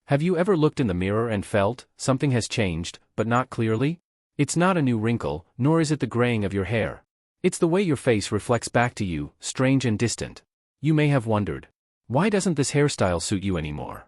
Have you ever looked in the mirror and felt something has changed, but not clearly? It's not a new wrinkle, nor is it the graying of your hair. It's the way your face reflects back to you, strange and distant. You may have wondered, why doesn't this hairstyle suit you anymore?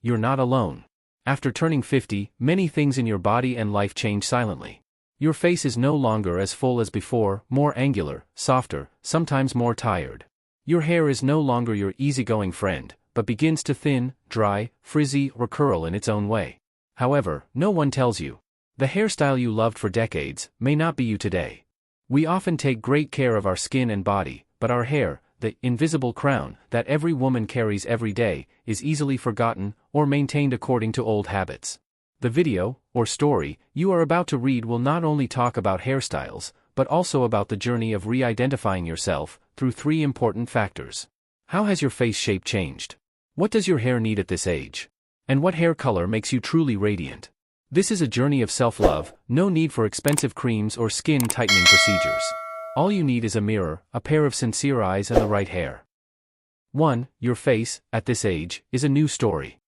You're not alone. After turning 50, many things in your body and life change silently. Your face is no longer as full as before, more angular, softer, sometimes more tired. Your hair is no longer your easygoing friend, but begins to thin, dry, frizzy, or curl in its own way. However, no one tells you. The hairstyle you loved for decades may not be you today. We often take great care of our skin and body, but our hair, the invisible crown that every woman carries every day, is easily forgotten or maintained according to old habits. The video, or story, you are about to read will not only talk about hairstyles, but also about the journey of re-identifying yourself through 3 important factors. How has your face shape changed? What does your hair need at this age? And what hair color makes you truly radiant? This is a journey of self-love, no need for expensive creams or skin-tightening procedures. All you need is a mirror, a pair of sincere eyes and the right hair. 1. Your face, at this age, is a new story.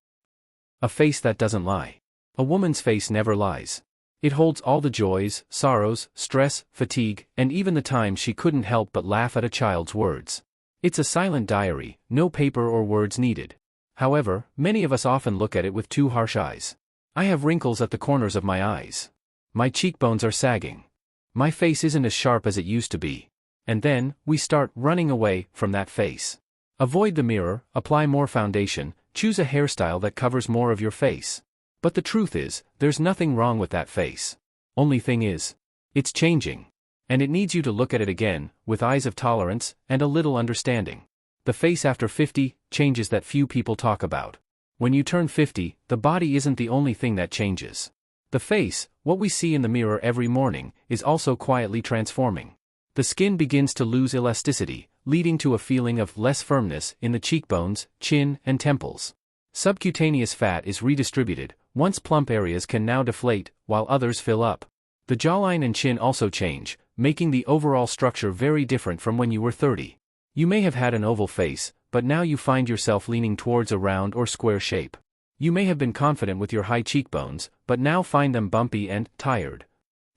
A face that doesn't lie. A woman's face never lies. It holds all the joys, sorrows, stress, fatigue, and even the times she couldn't help but laugh at a child's words. It's a silent diary, no paper or words needed. However, many of us often look at it with too harsh eyes. I have wrinkles at the corners of my eyes. My cheekbones are sagging. My face isn't as sharp as it used to be. And then, we start running away from that face. Avoid the mirror, apply more foundation, choose a hairstyle that covers more of your face. But the truth is, there's nothing wrong with that face. Only thing is, it's changing. And it needs you to look at it again, with eyes of tolerance, and a little understanding. The face after 50, changes that few people talk about. When you turn 50, the body isn't the only thing that changes. The face, what we see in the mirror every morning, is also quietly transforming. The skin begins to lose elasticity, leading to a feeling of less firmness in the cheekbones, chin, and temples. Subcutaneous fat is redistributed, once plump areas can now deflate, while others fill up. The jawline and chin also change, making the overall structure very different from when you were 30. You may have had an oval face, but now you find yourself leaning towards a round or square shape. You may have been confident with your high cheekbones, but now find them bumpy and tired.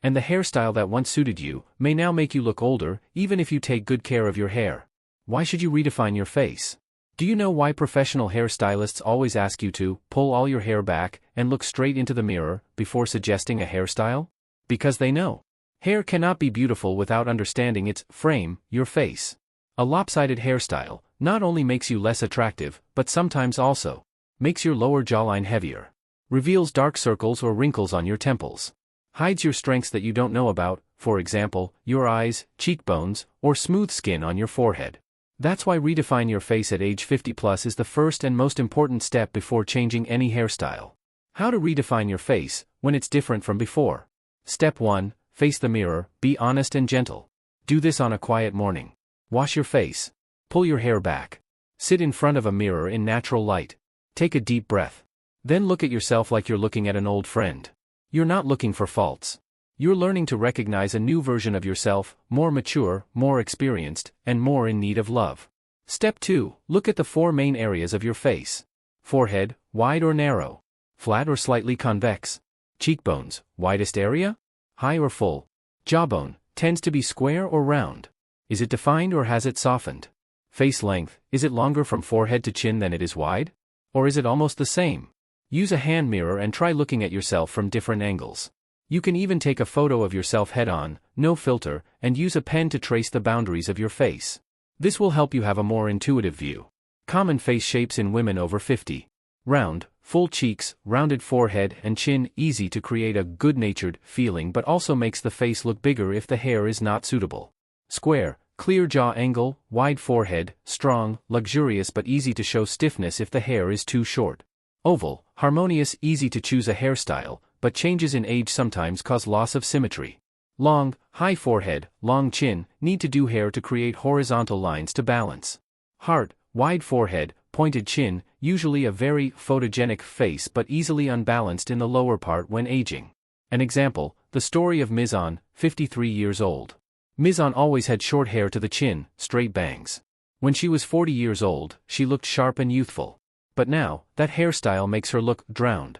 And the hairstyle that once suited you may now make you look older, even if you take good care of your hair. Why should you redefine your face? Do you know why professional hairstylists always ask you to pull all your hair back and look straight into the mirror before suggesting a hairstyle? Because they know. Hair cannot be beautiful without understanding its frame, your face. A lopsided hairstyle not only makes you less attractive, but sometimes also makes your lower jawline heavier, reveals dark circles or wrinkles on your temples, hides your strengths that you don't know about, for example, your eyes, cheekbones, or smooth skin on your forehead. That's why redefine your face at age 50 plus is the first and most important step before changing any hairstyle. How to redefine your face when it's different from before. Step 1. Face the mirror, be honest and gentle. Do this on a quiet morning. Wash your face. Pull your hair back. Sit in front of a mirror in natural light. Take a deep breath. Then look at yourself like you're looking at an old friend. You're not looking for faults. You're learning to recognize a new version of yourself, more mature, more experienced, and more in need of love. Step 2. Look at the 4 main areas of your face. Forehead, wide or narrow? Flat or slightly convex? Cheekbones, widest area? High or full? Jawbone, tends to be square or round? Is it defined or has it softened? Face length, is it longer from forehead to chin than it is wide? Or is it almost the same? Use a hand mirror and try looking at yourself from different angles. You can even take a photo of yourself head-on, no filter, and use a pen to trace the boundaries of your face. This will help you have a more intuitive view. Common face shapes in women over 50. Round, full cheeks, rounded forehead and chin, easy to create a good-natured feeling but also makes the face look bigger if the hair is not suitable. Square, clear jaw angle, wide forehead, strong, luxurious but easy to show stiffness if the hair is too short. Oval, harmonious, easy to choose a hairstyle, but changes in age sometimes cause loss of symmetry. Long, high forehead, long chin, need to do hair to create horizontal lines to balance. Heart, wide forehead, pointed chin, usually a very photogenic face but easily unbalanced in the lower part when aging. An example, the story of Mizan, 53 years old. Mizan always had short hair to the chin, straight bangs. When she was 40 years old, she looked sharp and youthful. But now, that hairstyle makes her look drowned.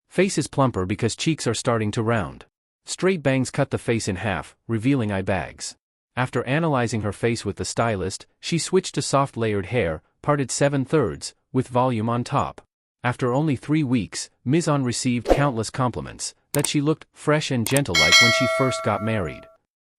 Face is plumper because cheeks are starting to round. Straight bangs cut the face in half, revealing eye bags. After analyzing her face with the stylist, she switched to soft layered hair, parted 7/3, with volume on top. After only 3 weeks, Ms. On received countless compliments, that she looked fresh and gentle like when she first got married.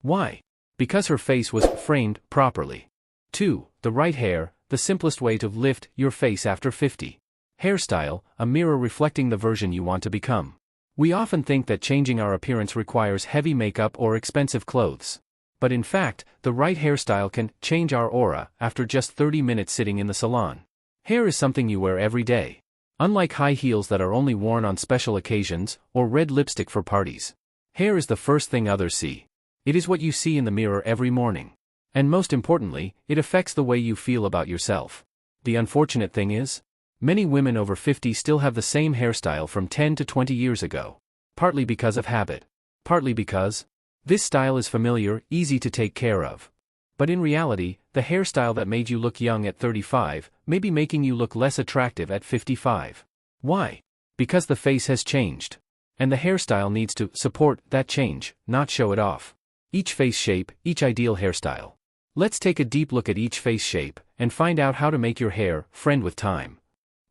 Why? Because her face was framed properly. 2. The right hair, the simplest way to lift your face after 50. Hairstyle, a mirror reflecting the version you want to become. We often think that changing our appearance requires heavy makeup or expensive clothes. But in fact, the right hairstyle can change our aura after just 30 minutes sitting in the salon. Hair is something you wear every day. Unlike high heels that are only worn on special occasions, or red lipstick for parties. Hair is the first thing others see. It is what you see in the mirror every morning. And most importantly, it affects the way you feel about yourself. The unfortunate thing is, many women over 50 still have the same hairstyle from 10 to 20 years ago. Partly because of habit. Partly because this style is familiar, easy to take care of. But in reality, the hairstyle that made you look young at 35 may be making you look less attractive at 55. Why? Because the face has changed. And the hairstyle needs to support that change, not show it off. Each face shape, each ideal hairstyle. Let's take a deep look at each face shape, and find out how to make your hair friend with time.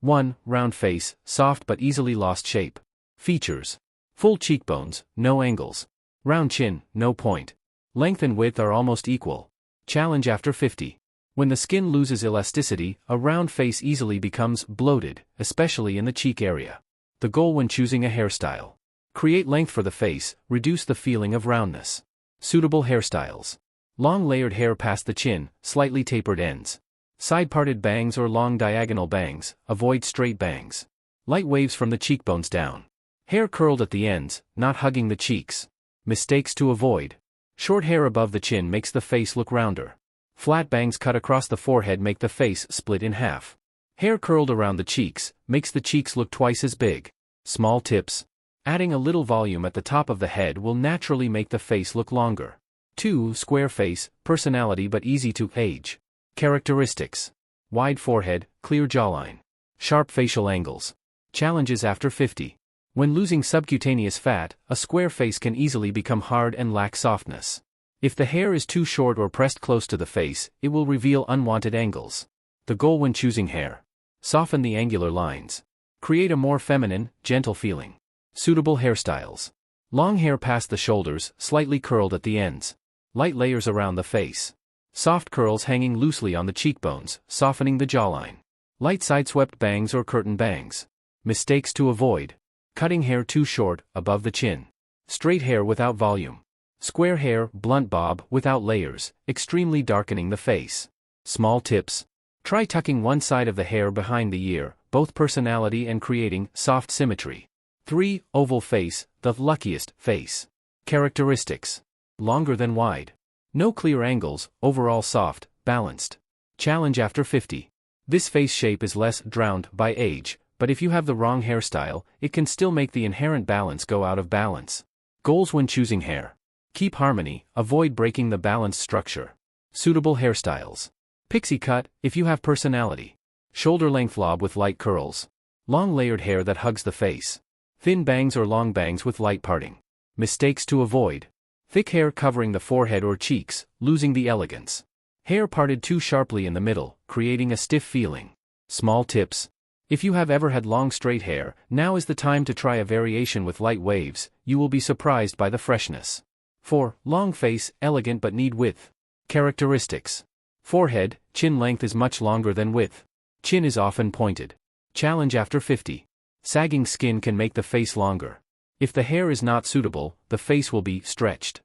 1. Round face, soft but easily lost shape. Features. Full cheekbones, no angles. Round chin, no point. Length and width are almost equal. Challenge after 50. When the skin loses elasticity, a round face easily becomes bloated, especially in the cheek area. The goal when choosing a hairstyle. Create length for the face, reduce the feeling of roundness. Suitable hairstyles. Long layered hair past the chin, slightly tapered ends. Side parted bangs or long diagonal bangs, avoid straight bangs. Light waves from the cheekbones down. Hair curled at the ends, not hugging the cheeks. Mistakes to avoid. Short hair above the chin makes the face look rounder. Flat bangs cut across the forehead make the face split in half. Hair curled around the cheeks makes the cheeks look twice as big. Small tips. Adding a little volume at the top of the head will naturally make the face look longer. 2. Square face, personality but easy to age. Characteristics. Wide forehead, clear jawline. Sharp facial angles. Challenges after 50. When losing subcutaneous fat, a square face can easily become hard and lack softness. If the hair is too short or pressed close to the face, it will reveal unwanted angles. The goal when choosing hair. Soften the angular lines. Create a more feminine, gentle feeling. Suitable hairstyles. Long hair past the shoulders, slightly curled at the ends. Light layers around the face. Soft curls hanging loosely on the cheekbones, softening the jawline. Light side-swept bangs or curtain bangs. Mistakes to avoid. Cutting hair too short, above the chin. Straight hair without volume. Square hair, blunt bob, without layers, extremely darkening the face. Small tips. Try tucking one side of the hair behind the ear, both personality and creating soft symmetry. 3. Oval face, the luckiest face. Characteristics. Longer than wide. No clear angles, overall soft, balanced. Challenge after 50. This face shape is less drowned by age, but if you have the wrong hairstyle, it can still make the inherent balance go out of balance. Goals when choosing hair. Keep harmony, avoid breaking the balanced structure. Suitable hairstyles. Pixie cut, if you have personality. Shoulder length lob with light curls. Long layered hair that hugs the face. Thin bangs or long bangs with light parting. Mistakes to avoid. Thick hair covering the forehead or cheeks, losing the elegance. Hair parted too sharply in the middle, creating a stiff feeling. Small tips. If you have ever had long straight hair, now is the time to try a variation with light waves, you will be surprised by the freshness. 4. Long face, elegant but need width. Characteristics. Forehead, chin length is much longer than width. Chin is often pointed. Challenge after 50. Sagging skin can make the face longer. If the hair is not suitable, the face will be stretched.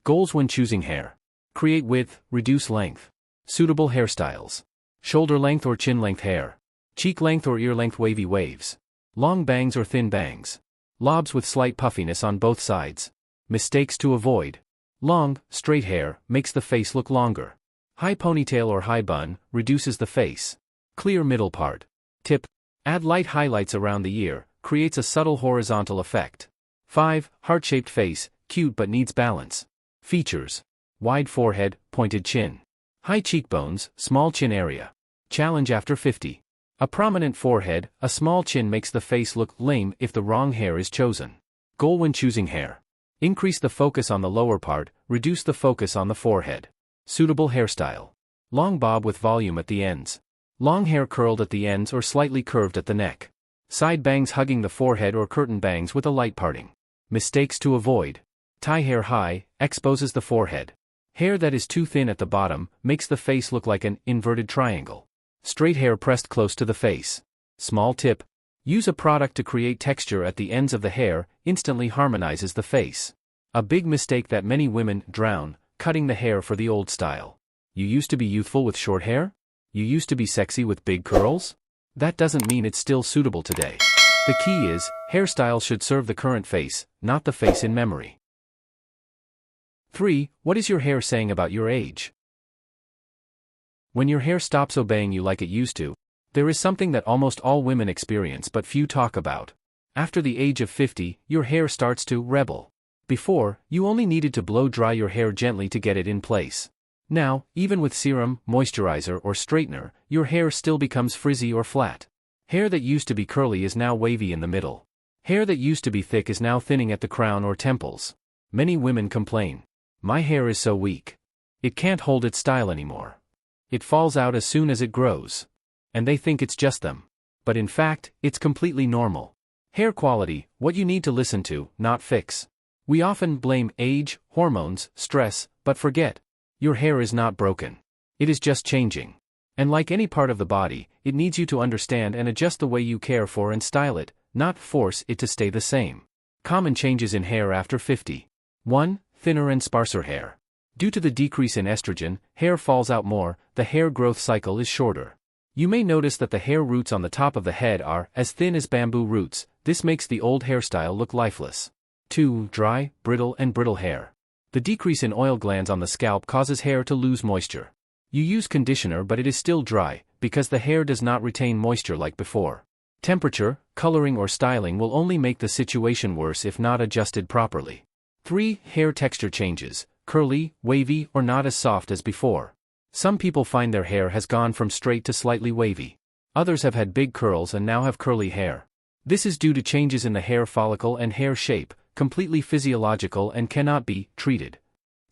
Goals when choosing hair. Create width, reduce length. Suitable hairstyles. Shoulder length or chin length hair. Cheek length or ear length wavy waves. Long bangs or thin bangs. Lobs with slight puffiness on both sides. Mistakes to avoid. Long, straight hair makes the face look longer. High ponytail or high bun reduces the face. Clear middle part. Tip. Add light highlights around the ear, creates a subtle horizontal effect. 5. Heart-shaped face, cute but needs balance. Features. Wide forehead, pointed chin. High cheekbones, small chin area. Challenge after 50. A prominent forehead, a small chin makes the face look lame if the wrong hair is chosen. Goal when choosing hair. Increase the focus on the lower part, reduce the focus on the forehead. Suitable hairstyle. Long bob with volume at the ends. Long hair curled at the ends or slightly curved at the neck. Side bangs hugging the forehead or curtain bangs with a light parting. Mistakes to avoid. Tie hair high, exposes the forehead. Hair that is too thin at the bottom makes the face look like an inverted triangle. Straight hair pressed close to the face. Small tip. Use a product to create texture at the ends of the hair, instantly harmonizes the face. A big mistake that many women drown, cutting the hair for the old style. You used to be youthful with short hair? You used to be sexy with big curls? That doesn't mean it's still suitable today. The key is, hairstyles should serve the current face, not the face in memory. 3. What is your hair saying about your age? When your hair stops obeying you like it used to, there is something that almost all women experience but few talk about. After the age of 50, your hair starts to rebel. Before, you only needed to blow dry your hair gently to get it in place. Now, even with serum, moisturizer or straightener, your hair still becomes frizzy or flat. Hair that used to be curly is now wavy in the middle. Hair that used to be thick is now thinning at the crown or temples. Many women complain. My hair is so weak. It can't hold its style anymore. It falls out as soon as it grows. And they think it's just them. But in fact, it's completely normal. Hair quality, what you need to listen to, not fix. We often blame age, hormones, stress, but forget. Your hair is not broken. It is just changing. And like any part of the body, it needs you to understand and adjust the way you care for and style it, not force it to stay the same. Common changes in hair after 50. 1. Thinner and sparser hair. Due to the decrease in estrogen, hair falls out more, the hair growth cycle is shorter. You may notice that the hair roots on the top of the head are as thin as bamboo roots. This makes the old hairstyle look lifeless. 2. Dry, brittle hair. The decrease in oil glands on the scalp causes hair to lose moisture. You use conditioner but it is still dry, because the hair does not retain moisture like before. Temperature, coloring or styling will only make the situation worse if not adjusted properly. 3. Hair texture changes, curly, wavy or not as soft as before. Some people find their hair has gone from straight to slightly wavy. Others have had big curls and now have curly hair. This is due to changes in the hair follicle and hair shape, completely physiological and cannot be treated.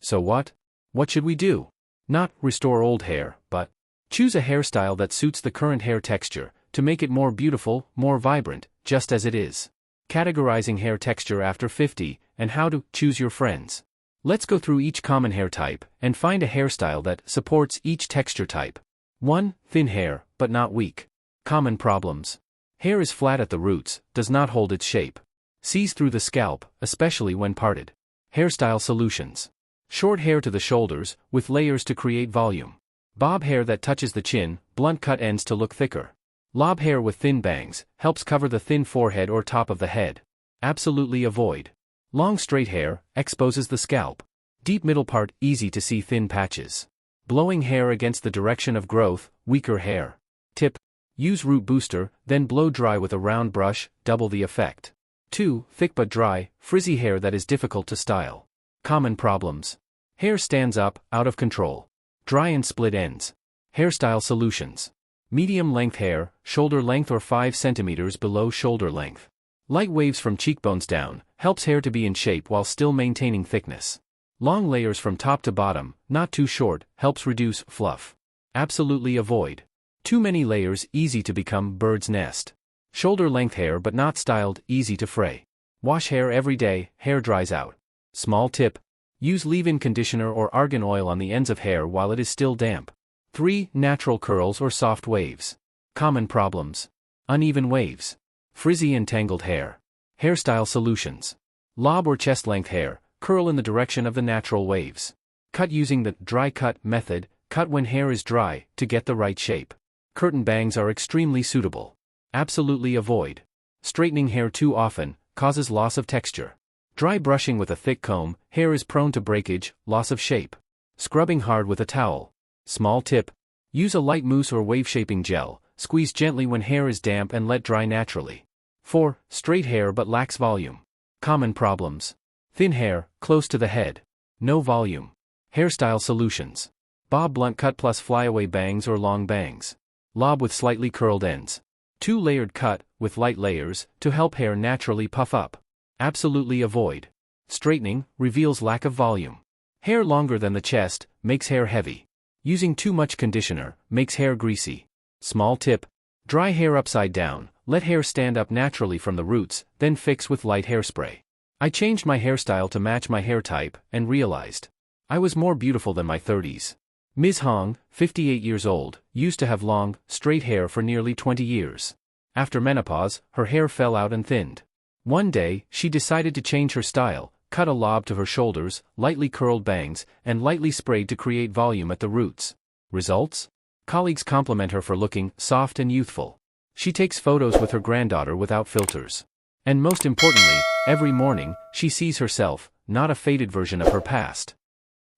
So what? What should we do? Not restore old hair, but choose a hairstyle that suits the current hair texture, to make it more beautiful, more vibrant, just as it is. Categorizing hair texture after 50, and how to choose your friends. Let's go through each common hair type, and find a hairstyle that supports each texture type. 1. Thin hair, but not weak. Common problems. Hair is flat at the roots, does not hold its shape. Sees through the scalp, especially when parted. Hairstyle solutions. Short hair to the shoulders, with layers to create volume. Bob hair that touches the chin, blunt cut ends to look thicker. Lob hair with thin bangs, helps cover the thin forehead or top of the head. Absolutely avoid. Long straight hair, exposes the scalp. Deep middle part, easy to see thin patches. Blowing hair against the direction of growth, weaker hair. Tip. Use root booster, then blow dry with a round brush, double the effect. 2. Thick but dry, frizzy hair that is difficult to style. Common problems. Hair stands up, out of control. Dry and split ends. Hairstyle solutions. Medium length hair, shoulder length or 5 cm below shoulder length. Light waves from cheekbones down, helps hair to be in shape while still maintaining thickness. Long layers from top to bottom, not too short, helps reduce fluff. Absolutely avoid. Too many layers, easy to become bird's nest. Shoulder length hair but not styled, easy to fray. Wash hair every day, hair dries out. Small tip. Use leave-in conditioner or argan oil on the ends of hair while it is still damp. 3. Natural curls or soft waves. Common problems. Uneven waves. Frizzy and tangled hair. Hairstyle solutions. Lob or chest-length hair, curl in the direction of the natural waves. Cut using the dry cut method, cut when hair is dry, to get the right shape. Curtain bangs are extremely suitable. Absolutely avoid. Straightening hair too often, causes loss of texture. Dry brushing with a thick comb, hair is prone to breakage, loss of shape. Scrubbing hard with a towel. Small tip. Use a light mousse or wave-shaping gel, squeeze gently when hair is damp and let dry naturally. 4. Straight hair but lacks volume. Common problems. Thin hair, close to the head. No volume. Hairstyle solutions. Bob blunt cut plus flyaway bangs or long bangs. Lob with slightly curled ends. 2 layered cut, with light layers, to help hair naturally puff up. Absolutely avoid. Straightening, reveals lack of volume. Hair longer than the chest, makes hair heavy. Using too much conditioner, makes hair greasy. Small tip. Dry hair upside down, let hair stand up naturally from the roots, then fix with light hairspray. I changed my hairstyle to match my hair type, and realized I was more beautiful than my 30s. Ms. Hong, 58 years old, used to have long, straight hair for nearly 20 years. After menopause, her hair fell out and thinned. One day, she decided to change her style, cut a lob to her shoulders, lightly curled bangs, and lightly sprayed to create volume at the roots. Results? Colleagues compliment her for looking soft and youthful. She takes photos with her granddaughter without filters. And most importantly, every morning, she sees herself, not a faded version of her past.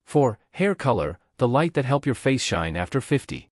4. Hair color, the light that help your face shine after 50.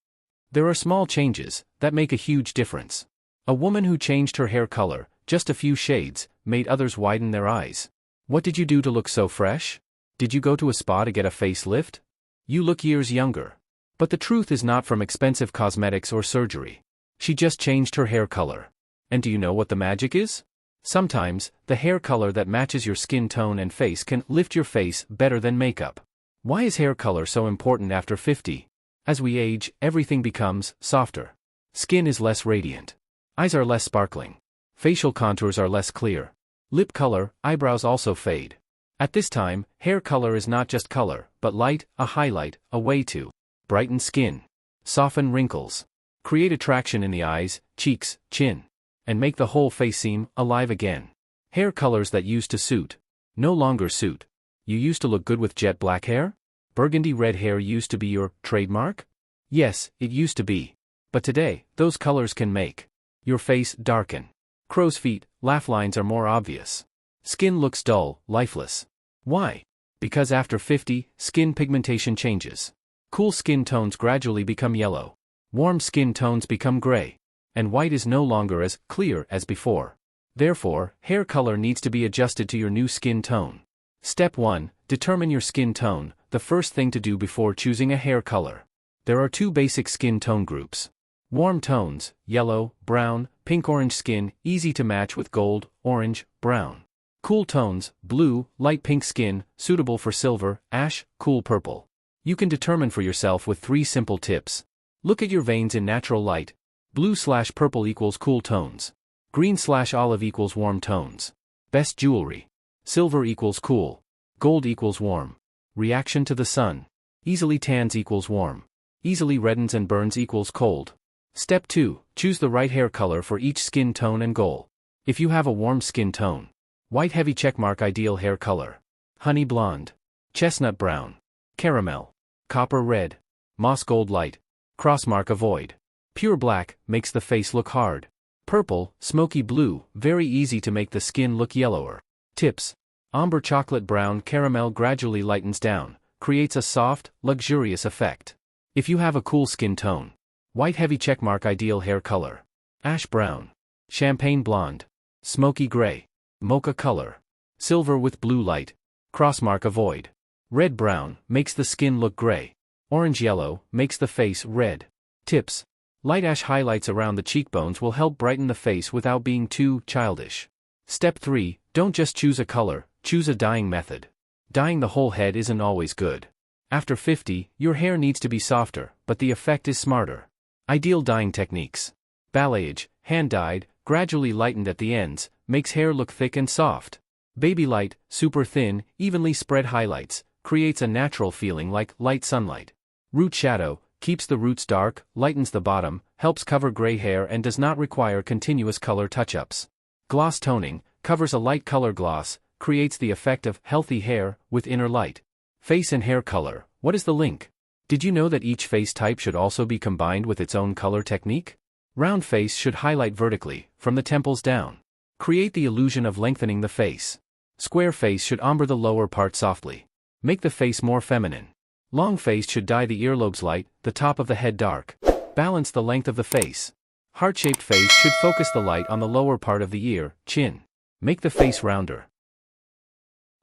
There are small changes that make a huge difference. A woman who changed her hair color, just a few shades, made others widen their eyes. What did you do to look so fresh? Did you go to a spa to get a facelift? You look years younger. But the truth is not from expensive cosmetics or surgery. She just changed her hair color. And do you know what the magic is? Sometimes, the hair color that matches your skin tone and face can lift your face better than makeup. Why is hair color so important after 50? As we age, everything becomes softer. Skin is less radiant. Eyes are less sparkling. Facial contours are less clear. Lip color, eyebrows also fade. At this time, hair color is not just color, but light, a highlight, a way to brighten skin, soften wrinkles, create attraction in the eyes, cheeks, chin, and make the whole face seem alive again. Hair colors that used to suit no longer suit. You used to look good with jet black hair? Burgundy red hair used to be your trademark? Yes, it used to be. But today, those colors can make your face darken. Crow's feet, laugh lines are more obvious. Skin looks dull, lifeless. Why? Because after 50, skin pigmentation changes. Cool skin tones gradually become yellow. Warm skin tones become gray. And white is no longer as clear as before. Therefore, hair color needs to be adjusted to your new skin tone. Step 1. Determine your skin tone, the first thing to do before choosing a hair color. There are 2 basic skin tone groups. Warm tones, yellow, brown, pink-orange skin, easy to match with gold, orange, brown. Cool tones, blue, light pink skin, suitable for silver, ash, cool purple. You can determine for yourself with 3 simple tips. Look at your veins in natural light. Blue/purple equals cool tones. Green/olive equals warm tones. Best jewelry. Silver equals cool. Gold equals warm. Reaction to the sun. Easily tans equals warm. Easily reddens and burns equals cold. Step 2. Choose the right hair color for each skin tone and goal. If you have a warm skin tone, white heavy checkmark ideal hair color. Honey blonde. Chestnut brown. Caramel. Copper red. Moss gold light. Crossmark avoid. Pure black makes the face look hard. Purple, smoky blue, very easy to make the skin look yellower. Tips. Amber chocolate brown caramel gradually lightens down, creates a soft, luxurious effect. If you have a cool skin tone, white heavy checkmark ideal hair color. Ash brown. Champagne blonde. Smoky gray. Mocha color. Silver with blue light. Crossmark avoid. Red brown makes the skin look gray. Orange yellow makes the face red. Tips. Light ash highlights around the cheekbones will help brighten the face without being too childish. Step 3. Don't just choose a color, choose a dyeing method. Dyeing the whole head isn't always good. After 50, your hair needs to be softer, but the effect is smarter. Ideal dyeing techniques. Balayage, hand-dyed, gradually lightened at the ends, makes hair look thick and soft. Baby light, super thin, evenly spread highlights, creates a natural feeling like light sunlight. Root shadow, keeps the roots dark, lightens the bottom, helps cover gray hair and does not require continuous color touch-ups. Gloss toning, covers a light color gloss, creates the effect of healthy hair with inner light. Face and hair color, what is the link? Did you know that each face type should also be combined with its own color technique? Round face should highlight vertically, from the temples down. Create the illusion of lengthening the face. Square face should ombre the lower part softly. Make the face more feminine. Long face should dye the earlobes light, the top of the head dark. Balance the length of the face. Heart-shaped face should focus the light on the lower part of the ear, chin. Make the face rounder.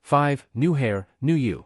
5. New hair, new you.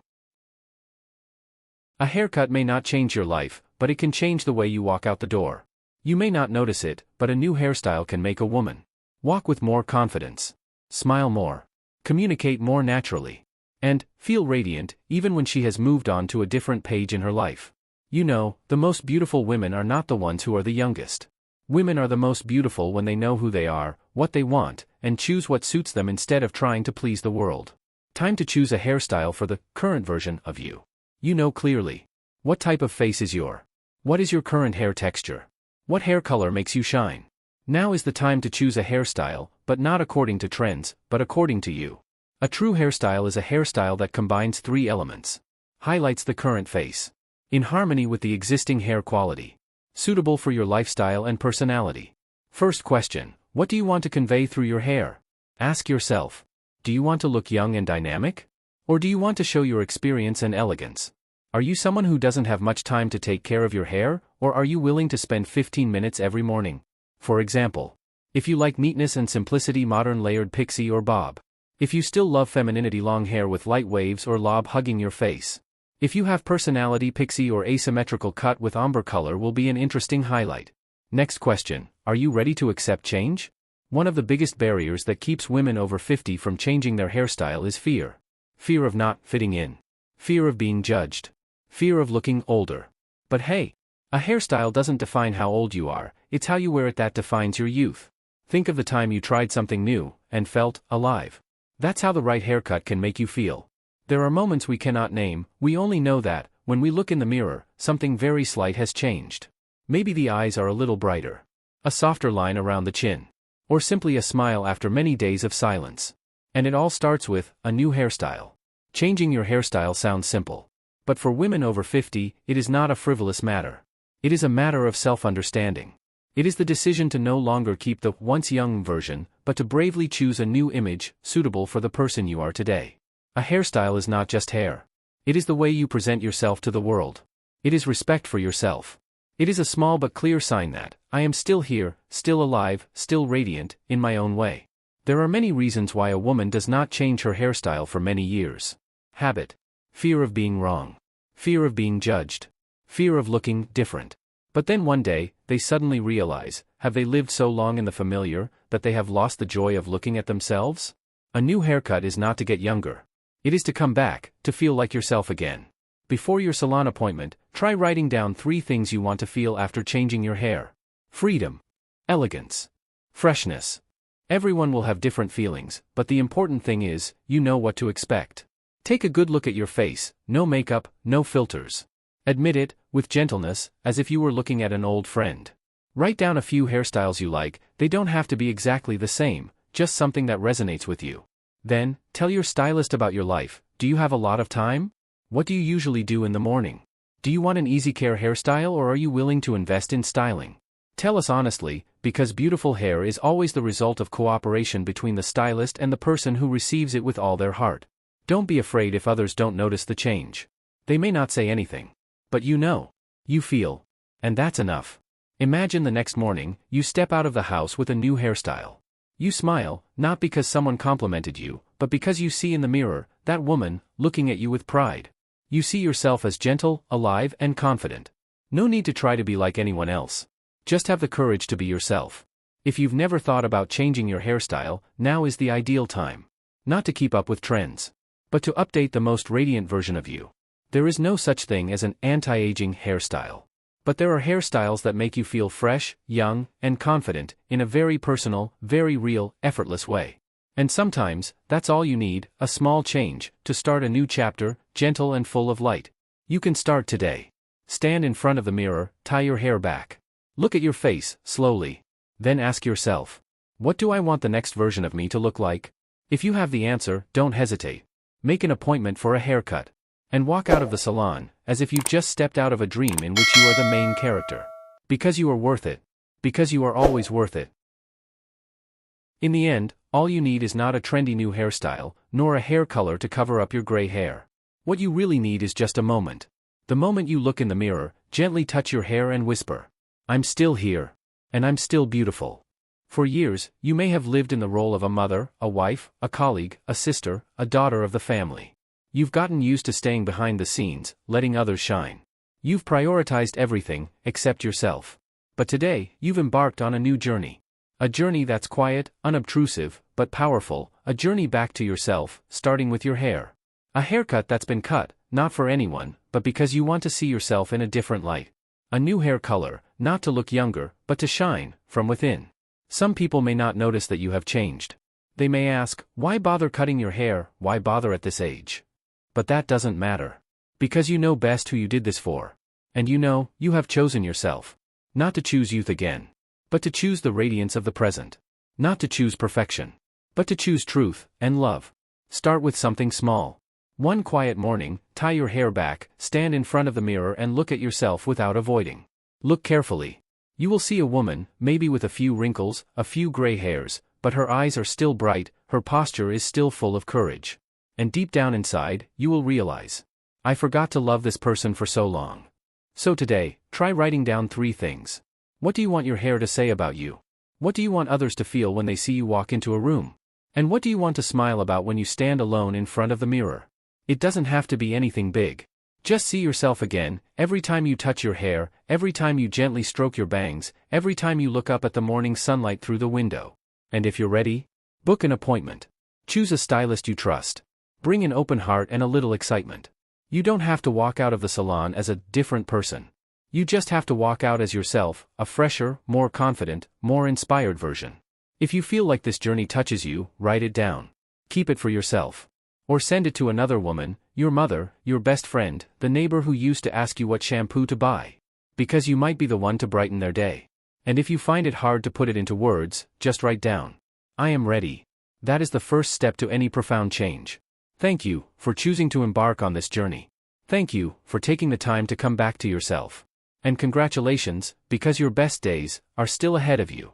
A haircut may not change your life, but it can change the way you walk out the door. You may not notice it, but a new hairstyle can make a woman walk with more confidence, smile more, communicate more naturally, and feel radiant even when she has moved on to a different page in her life. You know, the most beautiful women are not the ones who are the youngest. Women are the most beautiful when they know who they are, what they want, and choose what suits them instead of trying to please the world. Time to choose a hairstyle for the current version of you. You know clearly. What type of face is your? What is your current hair texture? What hair color makes you shine? Now is the time to choose a hairstyle, but not according to trends, but according to you. A true hairstyle is a hairstyle that combines three elements. Highlights the current face. In harmony with the existing hair quality. Suitable for your lifestyle and personality. First question, what do you want to convey through your hair? Ask yourself. Do you want to look young and dynamic? Or do you want to show your experience and elegance? Are you someone who doesn't have much time to take care of your hair, or are you willing to spend 15 minutes every morning? For example, if you like neatness and simplicity, modern layered pixie or bob. If you still love femininity, long hair with light waves or lob hugging your face. If you have personality, pixie or asymmetrical cut with ombre color will be an interesting highlight. Next question, are you ready to accept change? One of the biggest barriers that keeps women over 50 from changing their hairstyle is fear. Fear of not fitting in. Fear of being judged. Fear of looking older. But hey, a hairstyle doesn't define how old you are, it's how you wear it that defines your youth. Think of the time you tried something new and felt alive. That's how the right haircut can make you feel. There are moments we cannot name, we only know that, when we look in the mirror, something very slight has changed. Maybe the eyes are a little brighter. A softer line around the chin. Or simply a smile after many days of silence. And it all starts with a new hairstyle. Changing your hairstyle sounds simple. But for women over 50, it is not a frivolous matter. It is a matter of self-understanding. It is the decision to no longer keep the once young version, but to bravely choose a new image, suitable for the person you are today. A hairstyle is not just hair. It is the way you present yourself to the world. It is respect for yourself. It is a small but clear sign that, I am still here, still alive, still radiant, in my own way. There are many reasons why a woman does not change her hairstyle for many years. Habit. Fear of being wrong. Fear of being judged. Fear of looking different. But then one day, they suddenly realize, have they lived so long in the familiar, that they have lost the joy of looking at themselves? A new haircut is not to get younger. It is to come back, to feel like yourself again. Before your salon appointment, try writing down 3 things you want to feel after changing your hair. Freedom. Elegance. Freshness. Everyone will have different feelings, but the important thing is, you know what to expect. Take a good look at your face, no makeup, no filters. Admit it, with gentleness, as if you were looking at an old friend. Write down a few hairstyles you like, they don't have to be exactly the same, just something that resonates with you. Then, tell your stylist about your life. Do you have a lot of time? What do you usually do in the morning? Do you want an easy care hairstyle or are you willing to invest in styling? Tell us honestly, because beautiful hair is always the result of cooperation between the stylist and the person who receives it with all their heart. Don't be afraid if others don't notice the change. They may not say anything. But you know. You feel. And that's enough. Imagine the next morning, you step out of the house with a new hairstyle. You smile, not because someone complimented you, but because you see in the mirror, that woman, looking at you with pride. You see yourself as gentle, alive, and confident. No need to try to be like anyone else. Just have the courage to be yourself. If you've never thought about changing your hairstyle, now is the ideal time. Not to keep up with trends, but to update the most radiant version of you. There is no such thing as an anti-aging hairstyle. But there are hairstyles that make you feel fresh, young, and confident, in a very personal, very real, effortless way. And sometimes, that's all you need, a small change, to start a new chapter, gentle and full of light. You can start today. Stand in front of the mirror, tie your hair back. Look at your face, slowly. Then ask yourself, what do I want the next version of me to look like? If you have the answer, don't hesitate. Make an appointment for a haircut. And walk out of the salon, as if you've just stepped out of a dream in which you are the main character. Because you are worth it. Because you are always worth it. In the end, all you need is not a trendy new hairstyle, nor a hair color to cover up your gray hair. What you really need is just a moment. The moment you look in the mirror, gently touch your hair and whisper, I'm still here. And I'm still beautiful. For years, you may have lived in the role of a mother, a wife, a colleague, a sister, a daughter of the family. You've gotten used to staying behind the scenes, letting others shine. You've prioritized everything, except yourself. But today, you've embarked on a new journey. A journey that's quiet, unobtrusive, but powerful, a journey back to yourself, starting with your hair. A haircut that's been cut, not for anyone, but because you want to see yourself in a different light. A new hair color, not to look younger, but to shine, from within. Some people may not notice that you have changed. They may ask, why bother cutting your hair, why bother at this age? But that doesn't matter. Because you know best who you did this for. And you have chosen yourself. Not to choose youth again. But to choose the radiance of the present. Not to choose perfection. But to choose truth, and love. Start with something small. One quiet morning, tie your hair back, stand in front of the mirror and look at yourself without avoiding. Look carefully. You will see a woman, maybe with a few wrinkles, a few gray hairs, but her eyes are still bright, her posture is still full of courage. And deep down inside, you will realize, I forgot to love this person for so long. So today, try writing down 3 things. What do you want your hair to say about you? What do you want others to feel when they see you walk into a room? And what do you want to smile about when you stand alone in front of the mirror? It doesn't have to be anything big. Just see yourself again, every time you touch your hair, every time you gently stroke your bangs, every time you look up at the morning sunlight through the window. And if you're ready, book an appointment. Choose a stylist you trust. Bring an open heart and a little excitement. You don't have to walk out of the salon as a different person. You just have to walk out as yourself, a fresher, more confident, more inspired version. If you feel like this journey touches you, write it down. Keep it for yourself. Or send it to another woman, your mother, your best friend, the neighbor who used to ask you what shampoo to buy. Because you might be the one to brighten their day. And if you find it hard to put it into words, just write down, I am ready. That is the first step to any profound change. Thank you for choosing to embark on this journey. Thank you for taking the time to come back to yourself. And congratulations, because your best days are still ahead of you.